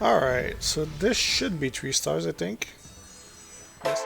Alright, so this should be 3 stars, I think. Yes.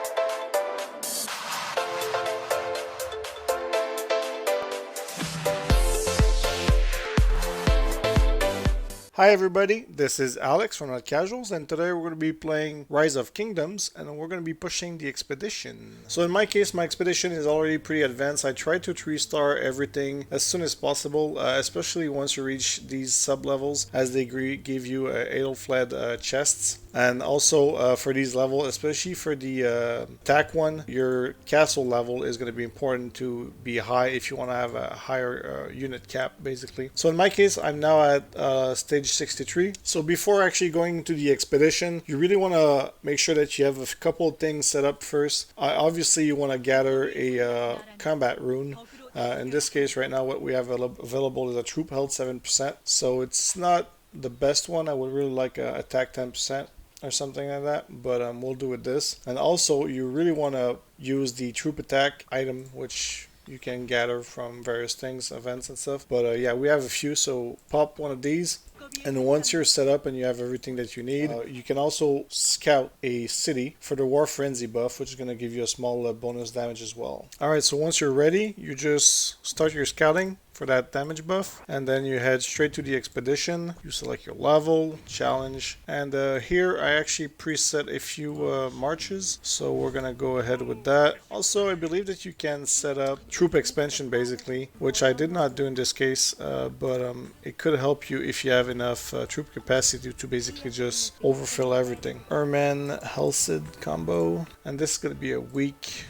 Hi everybody, this is Alex from Not Casuals, and today we're going to be playing Rise of Kingdoms, and we're going to be pushing the expedition. So in my case, my expedition is already pretty advanced. I try to 3-star everything as soon as possible, especially once you reach these sub-levels, as they give you Æthelflæd chests. And also for these levels, especially for the attack one, your castle level is going to be important to be high if you want to have a higher unit cap, basically. So in my case, I'm now at stage 63. So before actually going into the expedition, you really want to make sure that you have a couple of things set up first. Obviously, you want to gather a combat rune. In this case, right now, what we have available is a troop health 7%. So it's not the best one. I would really like a attack 10%. Or something like that, but we'll do with this. And also, you really want to use the troop attack item, which you can gather from various things, events and stuff. But yeah, we have a few, so pop one of these. And once you're set up and you have everything that you need, you can also scout a city for the War Frenzy buff, which is going to give you a small bonus damage as well. Alright, so once you're ready, you just start your scouting for that damage buff, and then you head straight to the expedition. You select your level, challenge, and here I actually preset a few marches, so we're gonna go ahead with that. Also, I believe that you can set up troop expansion basically, which I did not do in this case, but it could help you if you have enough troop capacity to basically just overfill everything. Erman Helsid combo, and this is gonna be a weak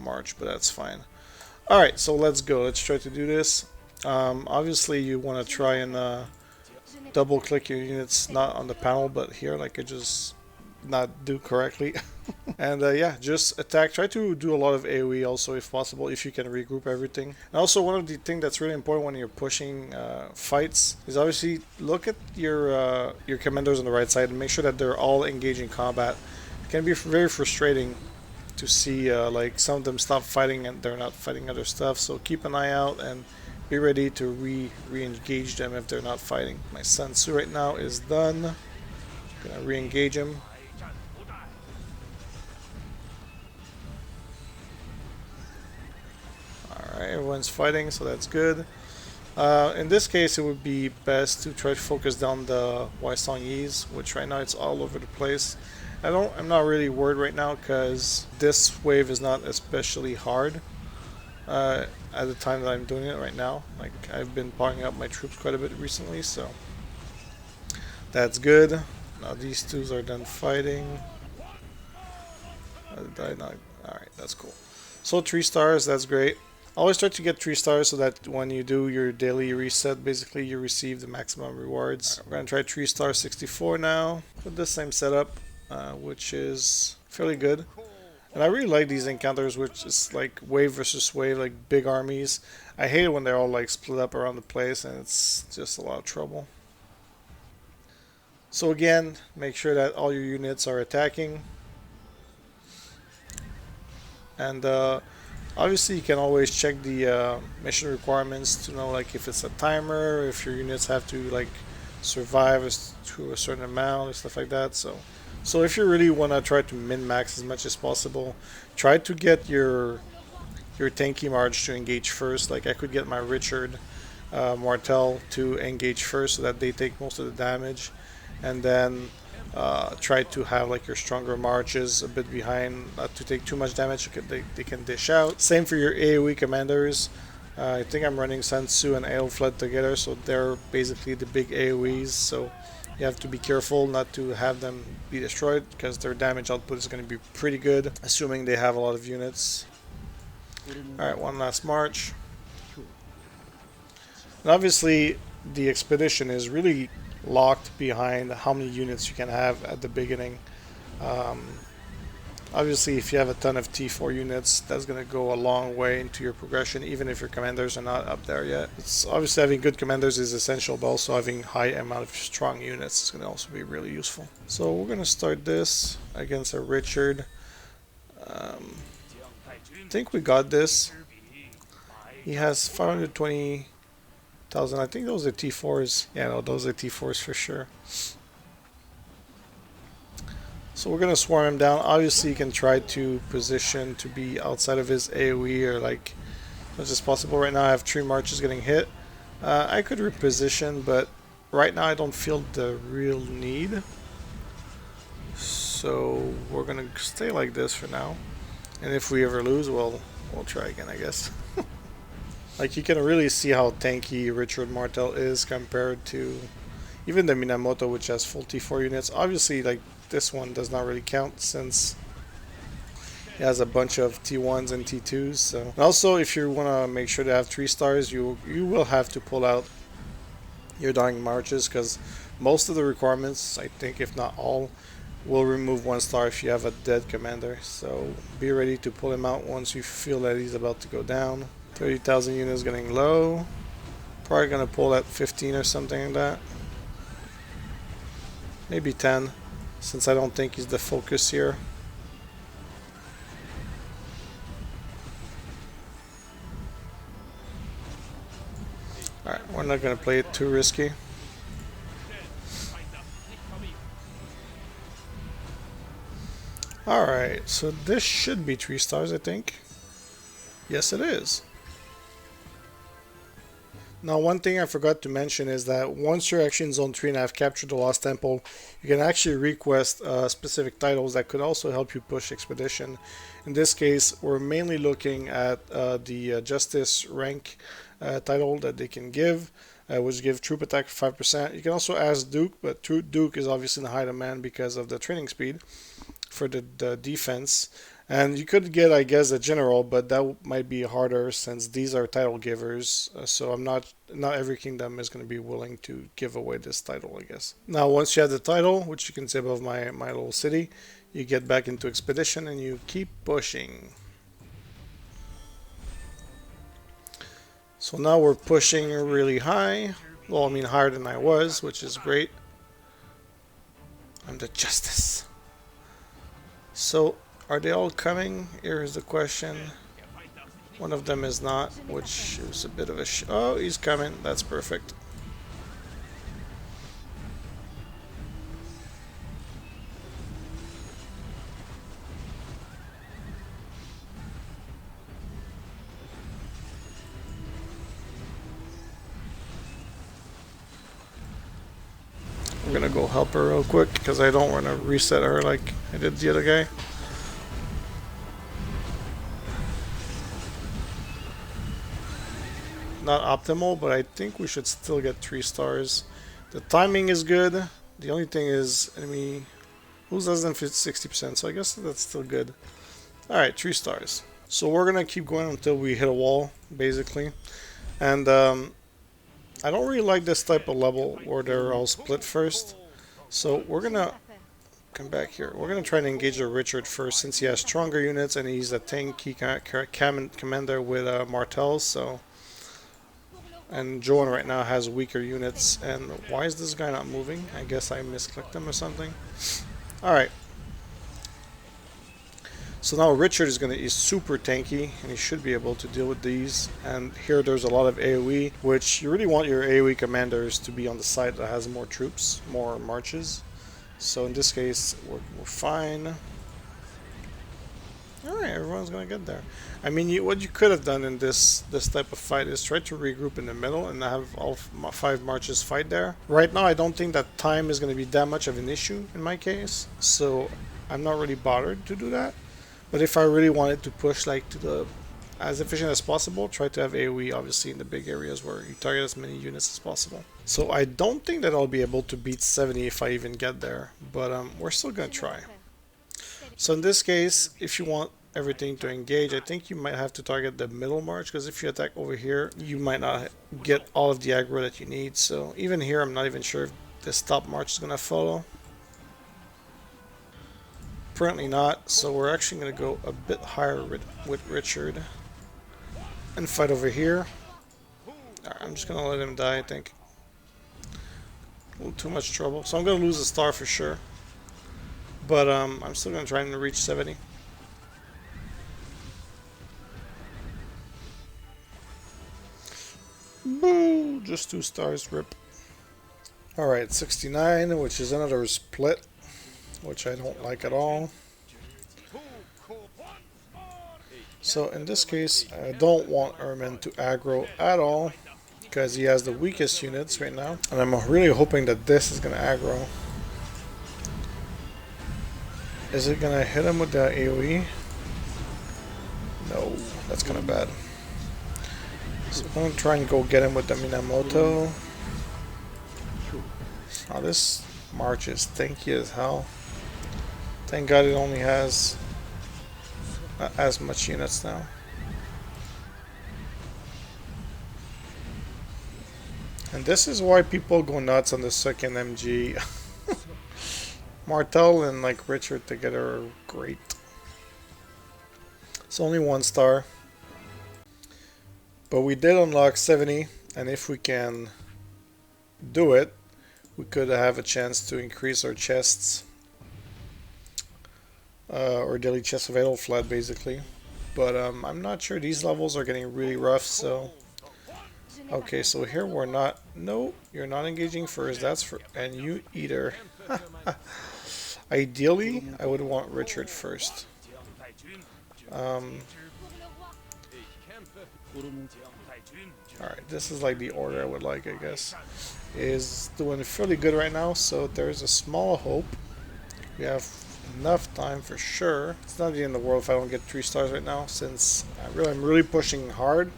march, but that's fine. Alright, so let's go. Let's try to do this. Obviously, you want to try and double click your units, not on the panel, but here, like I just not do correctly. And yeah, just attack. Try to do a lot of AOE also if possible, if you can regroup everything. And also, one of the things that's really important when you're pushing fights is obviously look at your commanders on the right side and make sure that they're all engaged in combat. It can be very frustrating to see like some of them stop fighting and they're not fighting other stuff, so keep an eye out and be ready to re-engage them if they're not fighting. My Sun Tzu right now is done. Gonna re-engage him. Alright, everyone's fighting, so that's good. In this case, it would be best to try to focus down the Wysong Yis, which right now it's all over the place. I'm not really worried right now because this wave is not especially hard at the time that I'm doing it right now. Like, I've been powering up my troops quite a bit recently, so that's good. Now these twos are done fighting. Alright, that's cool. So 3 stars, that's great. Always try to get 3 stars so that when you do your daily reset, basically you receive the maximum rewards. Right, we're going to try 3 star 64 now with the same setup, which is fairly good. And I really like these encounters, which is like wave versus wave, like big armies. I hate it when they're all like split up around the place and it's just a lot of trouble. So again, make sure that all your units are attacking. And obviously you can always check the mission requirements to know like if it's a timer, if your units have to like survive to a certain amount and stuff like that. So if you really want to try to min-max as much as possible, try to get your tanky March to engage first. Like I could get my Richard Martel to engage first so that they take most of the damage, and then try to have like your stronger marches a bit behind, not to take too much damage. They can dish out. Same for your AOE commanders. I think I'm running Sun Tzu and Æthelflæd together, so they're basically the big AOEs. So you have to be careful not to have them be destroyed because their damage output is going to be pretty good, assuming they have a lot of units. Alright, one last march. And obviously, the expedition is really locked behind how many units you can have at the beginning. Obviously, if you have a ton of T4 units, that's going to go a long way into your progression, even if your commanders are not up there yet. It's obviously having good commanders is essential, but also having high amount of strong units is going to also be really useful. So we're going to start this against a Richard. I think we got this. He has 520,000. I think those are T4s. Yeah, no, those are T4s for sure. So we're gonna swarm him down. Obviously, you can try to position to be outside of his AOE or like as much as possible. Right now, I have 3 marches getting hit. I could reposition, but right now I don't feel the real need. So we're gonna stay like this for now. And if we ever lose, well, we'll try again, I guess. Like, you can really see how tanky Richard Martel is compared to even the Minamoto, which has full T4 units. Obviously, like, this one does not really count since it has a bunch of T1s and T2s. So, and also, if you want to make sure to have 3 stars, you will have to pull out your dying marches, because most of the requirements, I think, if not all, will remove 1 star if you have a dead commander. So be ready to pull him out once you feel that he's about to go down. 30,000 units getting low. Probably gonna pull at 15 or something like that. Maybe 10, since I don't think he's the focus here. Alright, we're not gonna play it too risky. Alright, so this should be 3 stars, I think. Yes, it is. Now, one thing I forgot to mention is that once you're actually in Zone 3 and have captured the Lost Temple, you can actually request specific titles that could also help you push Expedition. In this case, we're mainly looking at the Justice rank title that they can give, which give troop attack 5%. You can also ask Duke, but Duke is obviously in high demand because of the training speed for the defense. And you could get, I guess, a general, but that might be harder since these are title givers. So not every kingdom is going to be willing to give away this title, I guess. Now, once you have the title, which you can see above my little city, you get back into Expedition and you keep pushing. So now we're pushing really high. Well, I mean higher than I was, which is great. I'm the Justice. So, are they all coming? Here's the question. One of them is not, which is a bit of a oh, he's coming. That's perfect. I'm gonna go help her real quick because I don't want to reset her like I did the other guy. Not optimal, but I think we should still get 3 stars. The timing is good. The only thing is enemy who's less than 60%, so I guess that's still good. Alright, 3 stars. So we're gonna keep going until we hit a wall, basically. And I don't really like this type of level where they're all split first. So we're gonna come back here. We're gonna try to engage the Richard first, since he has stronger units and he's a tanky commander with Martels. So. And Joan right now has weaker units. And why is this guy not moving? I guess I misclicked him or something. Alright. So now Richard is super tanky, and he should be able to deal with these. And here there's a lot of AoE, which you really want your AoE commanders to be on the side that has more troops, more marches. So in this case, we're fine. Alright, everyone's gonna get there. I mean, what you could have done in this type of fight is try to regroup in the middle and have all 5 marches fight there. Right now, I don't think that time is going to be that much of an issue in my case, so I'm not really bothered to do that. But if I really wanted to push like to the as efficient as possible, try to have AoE obviously in the big areas where you target as many units as possible. So I don't think that I'll be able to beat 70 if I even get there, but we're still going to try. So in this case, if you want everything to engage, I think you might have to target the middle march, because if you attack over here, you might not get all of the aggro that you need. So even here, I'm not even sure if this top march is going to follow. Apparently not, so we're actually going to go a bit higher with Richard and fight over here. I'm just going to let him die, I think. A little too much trouble. So I'm going to lose a star for sure. But I'm still going to try and reach 70. Boo! Just 2 stars, rip. Alright, 69, which is another split. which I don't like at all. So in this case, I don't want Ermin to aggro at all, because he has the weakest units right now. And I'm really hoping that this is going to aggro. Is it going to hit him with the AOE? No, that's kind of bad. So I'm going to try and go get him with the Minamoto. Oh, this march is stinky as hell. Thank God it only has not as much units now. And this is why people go nuts on the second MG. Martel and like Richard together are great. It's only 1 star. But we did unlock 70, and if we can do it, we could have a chance to increase our chests. Or daily chests of Æthelflæd basically. But I'm not sure, these levels are getting really rough, so... Okay, so here we're not... No, you're not engaging first, that's for... And you either... Ideally, I would want Richard first. Alright, this is like the order I would like, I guess. Is doing fairly good right now, so there's a small hope. We have enough time for sure. It's not the end of the world if I don't get 3 stars right now, since I'm really pushing hard.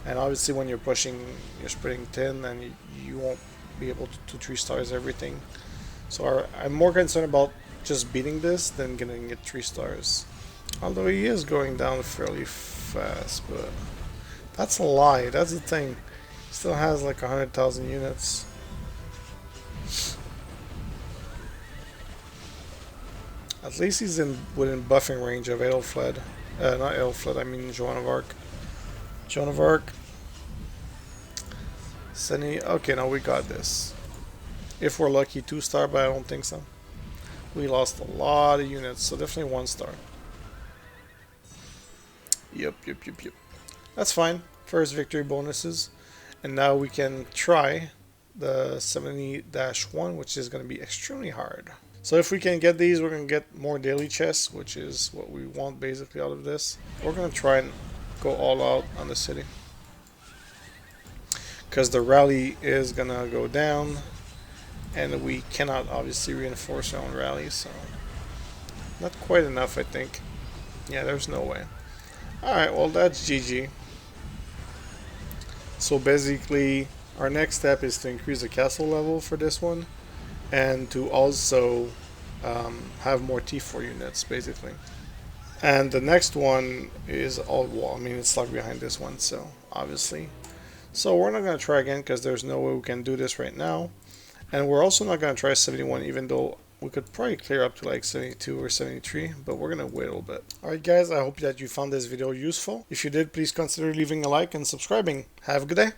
And obviously when you're pushing, you're spreading thin, and you won't be able to 3 stars everything. So I'm more concerned about just beating this than getting it 3 stars. Although he is going down fairly fast, but that's a lie. That's the thing. He still has like 100,000 units. At least he's within buffing range of Æthelflæd. Not Æthelflæd, I mean Joan of Arc. Joan of Arc. Sunny. Okay, now we got this. If we're lucky, 2 star, but I don't think so. We lost a lot of units, so definitely 1 star. Yep. That's fine. First victory bonuses. And now we can try the 70-1, which is going to be extremely hard. So if we can get these, we're going to get more daily chests, which is what we want basically out of this. We're going to try and go all out on the city, because the rally is going to go down, and we cannot obviously reinforce our own rally, so not quite enough, I think. Yeah, there's no way. Alright, well that's GG. So basically our next step is to increase the castle level for this one, and to also have more T4 units basically. And the next one is all wall. I mean, it's stuck behind this one, so obviously. So we're not going to try again because there's no way we can do this right now. And we're also not going to try 71, even though we could probably clear up to like 72 or 73, but we're going to wait a little bit. Alright guys, I hope that you found this video useful. If you did, please consider leaving a like and subscribing. Have a good day.